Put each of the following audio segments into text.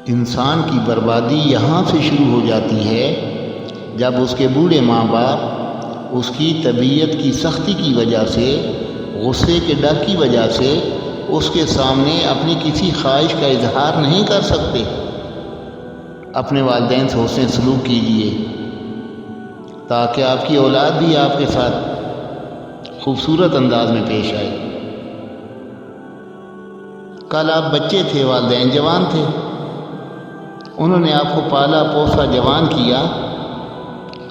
انسان کی بربادی یہاں سے شروع ہو جاتی ہے جب اس کے بوڑھے ماں باپ اس کی طبیعت کی سختی کی وجہ سے، غصے کے ڈر کی وجہ سے اس کے سامنے اپنی کسی خواہش کا اظہار نہیں کر سکتے۔ اپنے والدین سے حسن سلوک کیجیے تاکہ آپ کی اولاد بھی آپ کے ساتھ خوبصورت انداز میں پیش آئے۔ کل آپ بچے تھے، والدین جوان تھے، انہوں نے آپ کو پالا پوسا جوان کیا۔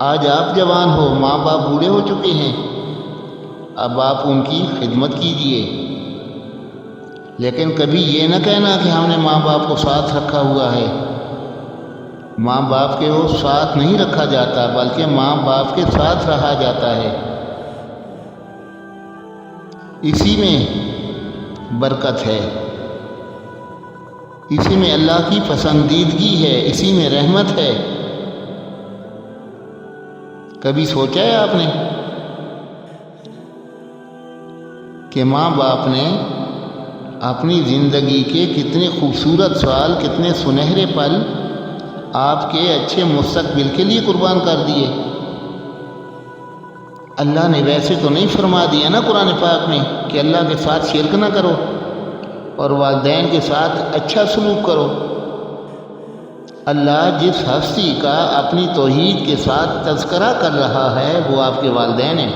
آج آپ جوان ہو، ماں باپ بوڑھے ہو چکے ہیں، اب آپ ان کی خدمت کیجیے، لیکن کبھی یہ نہ کہنا کہ ہم نے ماں باپ کو ساتھ رکھا ہوا ہے۔ ماں باپ کے وہ ساتھ نہیں رکھا جاتا، بلکہ ماں باپ کے ساتھ رہا جاتا ہے۔ اسی میں برکت ہے، اسی میں اللہ کی پسندیدگی ہے، اسی میں رحمت ہے۔ کبھی سوچا ہے آپ نے کہ ماں باپ نے اپنی زندگی کے کتنے خوبصورت سال، کتنے سنہرے پل آپ کے اچھے مستقبل کے لیے قربان کر دیے؟ اللہ نے ویسے تو نہیں فرما دیا نا قرآن پاک میں کہ اللہ کے ساتھ شرک نہ کرو اور والدین کے ساتھ اچھا سلوک کرو۔ اللہ جس ہستی کا اپنی توحید کے ساتھ تذکرہ کر رہا ہے وہ آپ کے والدین ہیں۔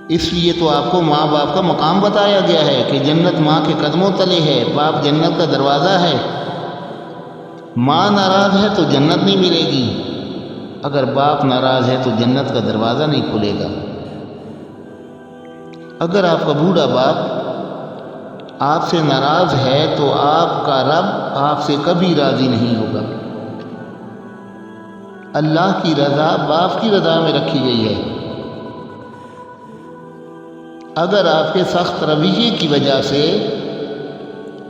اس لیے تو آپ کو ماں باپ کا مقام بتایا گیا ہے کہ جنت ماں کے قدموں تلے ہے، باپ جنت کا دروازہ ہے۔ ماں ناراض ہے تو جنت نہیں ملے گی، اگر باپ ناراض ہے تو جنت کا دروازہ نہیں کھلے گا۔ اگر آپ کا بوڑھا باپ آپ سے ناراض ہے تو آپ کا رب آپ سے کبھی راضی نہیں ہوگا۔ اللہ کی رضا باپ کی رضا میں رکھی گئی ہے۔ اگر آپ کے سخت رویے کی وجہ سے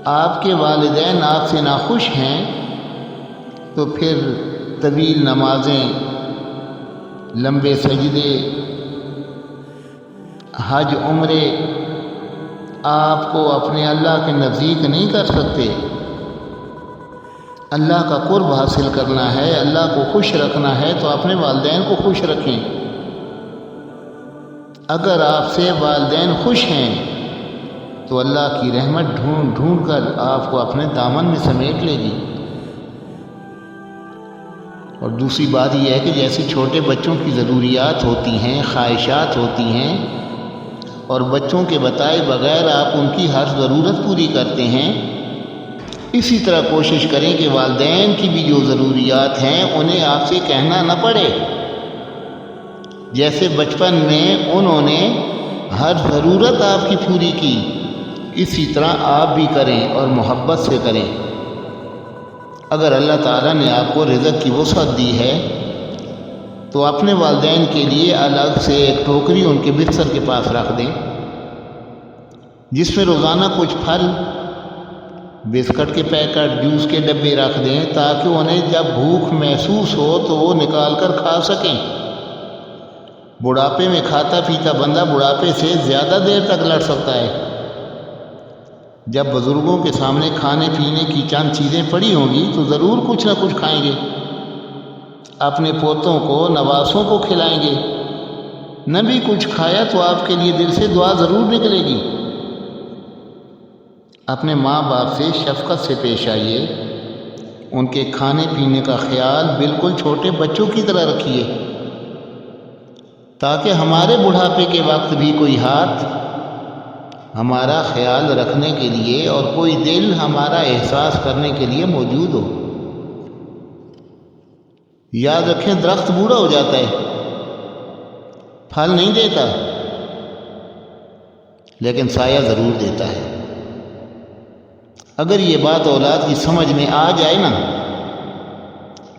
آپ کے والدین آپ سے ناخوش ہیں تو پھر طویل نمازیں، لمبے سجدے، حج عمرے آپ کو اپنے اللہ کے نزدیک نہیں کر سکتے۔ اللہ کا قرب حاصل کرنا ہے، اللہ کو خوش رکھنا ہے تو اپنے والدین کو خوش رکھیں۔ اگر آپ سے والدین خوش ہیں تو اللہ کی رحمت ڈھونڈ ڈھونڈ کر آپ کو اپنے دامن میں سمیٹ لے گی۔ اور دوسری بات یہ ہے کہ جیسے چھوٹے بچوں کی ضروریات ہوتی ہیں، خواہشات ہوتی ہیں، اور بچوں کے بتائے بغیر آپ ان کی ہر ضرورت پوری کرتے ہیں، اسی طرح کوشش کریں کہ والدین کی بھی جو ضروریات ہیں انہیں آپ سے کہنا نہ پڑے۔ جیسے بچپن میں انہوں نے ہر ضرورت آپ کی پوری کی، اسی طرح آپ بھی کریں اور محبت سے کریں۔ اگر اللہ تعالیٰ نے آپ کو رزق کی وسعت دی ہے تو اپنے والدین کے لیے الگ سے ایک ٹوکری ان کے بستر کے پاس رکھ دیں، جس میں روزانہ کچھ پھل، بسکٹ کے پیکٹ، جوس کے ڈبے رکھ دیں تاکہ انہیں جب بھوک محسوس ہو تو وہ نکال کر کھا سکیں۔ بڑھاپے میں کھاتا پیتا بندہ بڑھاپے سے زیادہ دیر تک لڑ سکتا ہے۔ جب بزرگوں کے سامنے کھانے پینے کی چند چیزیں پڑی ہوں گی تو ضرور کچھ نہ کچھ کھائیں گے، اپنے پوتوں کو، نواسوں کو کھلائیں گے۔ نہ بھی کچھ کھایا تو آپ کے لیے دل سے دعا ضرور نکلے گی۔ اپنے ماں باپ سے شفقت سے پیش آئیے، ان کے کھانے پینے کا خیال بالکل چھوٹے بچوں کی طرح رکھیے، تاکہ ہمارے بڑھاپے کے وقت بھی کوئی ہاتھ ہمارا خیال رکھنے کے لیے اور کوئی دل ہمارا احساس کرنے کے لیے موجود ہو۔ یاد رکھیں، درخت بوڑھا ہو جاتا ہے، پھل نہیں دیتا، لیکن سایہ ضرور دیتا ہے۔ اگر یہ بات اولاد کی سمجھ میں آ جائے نا،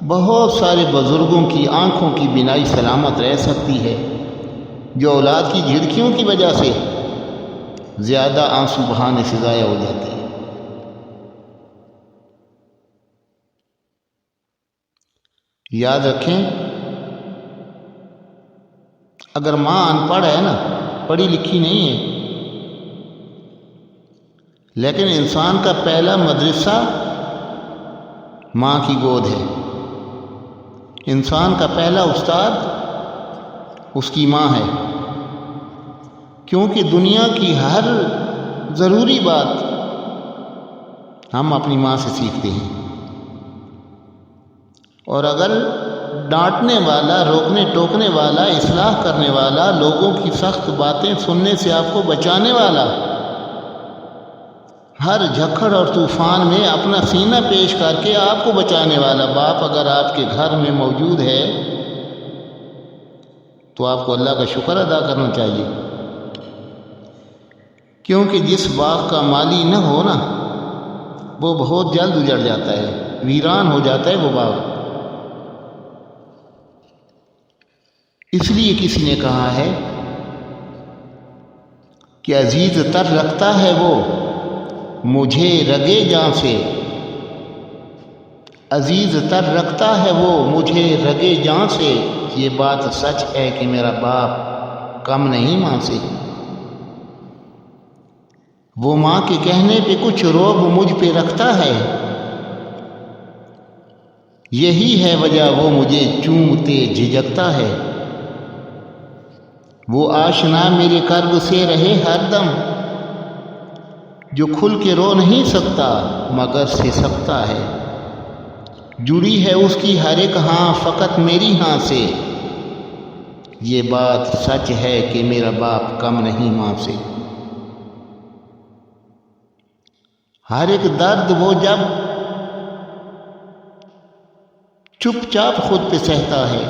بہت سارے بزرگوں کی آنکھوں کی بینائی سلامت رہ سکتی ہے، جو اولاد کی جھڑکیوں کی وجہ سے زیادہ آنسو بہانے سے ضائع ہو جاتی ہے۔ یاد رکھیں، اگر ماں ان پڑھ ہے نا، پڑھی لکھی نہیں ہے، لیکن انسان کا پہلا مدرسہ ماں کی گود ہے۔ انسان کا پہلا استاد اس کی ماں ہے، کیونکہ دنیا کی ہر ضروری بات ہم اپنی ماں سے سیکھتے ہیں، اور اگر ڈانٹنے والا، روکنے ٹوکنے والا، اصلاح کرنے والا، لوگوں کی سخت باتیں سننے سے آپ کو بچانے والا، ہر جھکڑ اور طوفان میں اپنا سینہ پیش کر کے آپ کو بچانے والا باپ اگر آپ کے گھر میں موجود ہے تو آپ کو اللہ کا شکر ادا کرنا چاہیے، کیونکہ جس باغ کا مالی نہ ہو نا وہ بہت جلد اجڑ جاتا ہے، ویران ہو جاتا ہے وہ باغ۔ اس لیے کسی نے کہا ہے کہ عزیز تر رکھتا ہے وہ مجھے رگے جاں سے، عزیز تر رکھتا ہے وہ مجھے رگے جاں سے، یہ بات سچ ہے کہ میرا باپ کم نہیں ماں سے۔ وہ ماں کے کہنے پہ کچھ روب مجھ پہ رکھتا ہے، یہی ہے وجہ وہ مجھے چومتے جھجکتا ہے۔ وہ آشنا میرے کرب سے رہے ہر دم، جو کھل کے رو نہیں سکتا مگر سے سکتا ہے، جڑی ہے اس کی ہر ایک ہاں فقط میری ہاں سے، یہ بات سچ ہے کہ میرا باپ کم نہیں ماں سے۔ ہر ایک درد وہ جب چپ چاپ خود پہ سہتا ہے،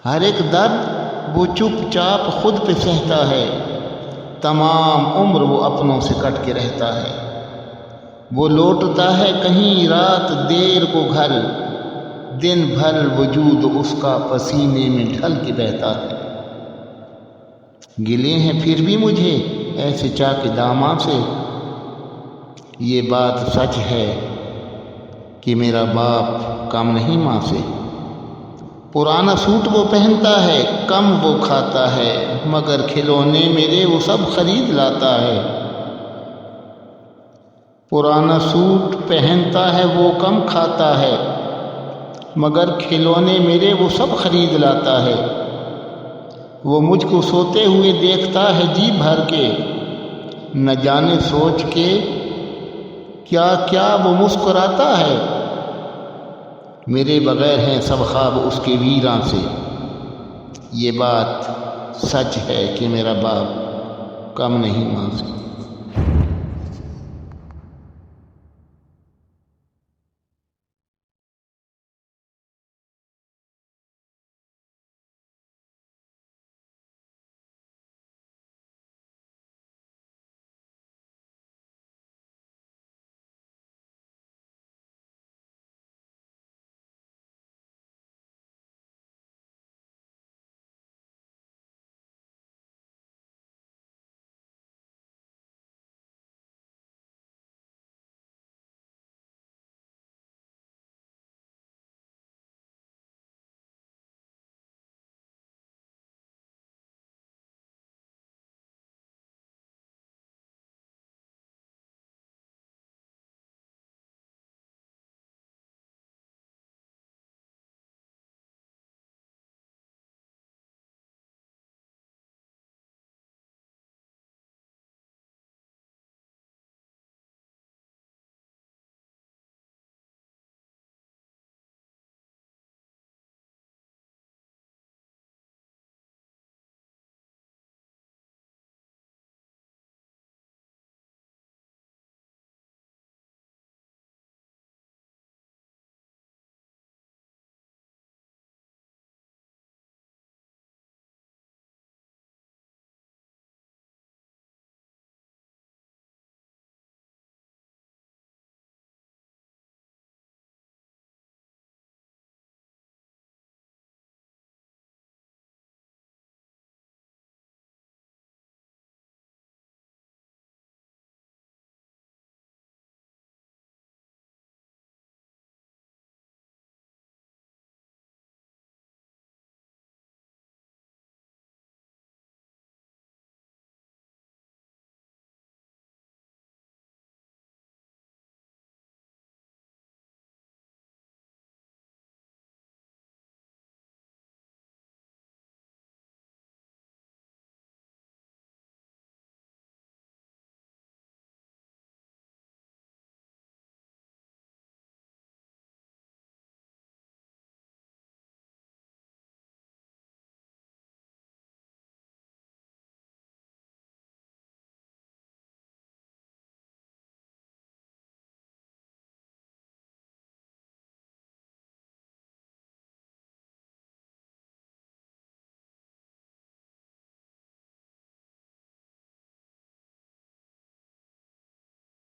ہر ایک درد وہ چپ چاپ خود پہ سہتا ہے، تمام عمر وہ اپنوں سے کٹ کے رہتا ہے، وہ لوٹتا ہے کہیں رات دیر کو گھر، دن بھر وجود اس کا پسینے میں ڈھل کے بہتا ہے۔ گلے ہیں پھر بھی مجھے ایسے چاک داماں سے، یہ بات سچ ہے کہ میرا باپ کم نہیں ماں سے۔ پرانا سوٹ وہ پہنتا ہے، کم وہ کھاتا ہے، مگر کھلونے میرے وہ سب خرید لاتا ہے۔ پرانا سوٹ پہنتا ہے وہ کم کھاتا ہے، مگر کھلونے میرے وہ سب خرید لاتا ہے۔ وہ مجھ کو سوتے ہوئے دیکھتا ہے جی بھر کے، نہ جانے سوچ کے کیا کیا وہ مسکراتا ہے۔ میرے بغیر ہیں سب خواب اس کے ویراں سے، یہ بات سچ ہے کہ میرا باپ کم نہیں ماں سے۔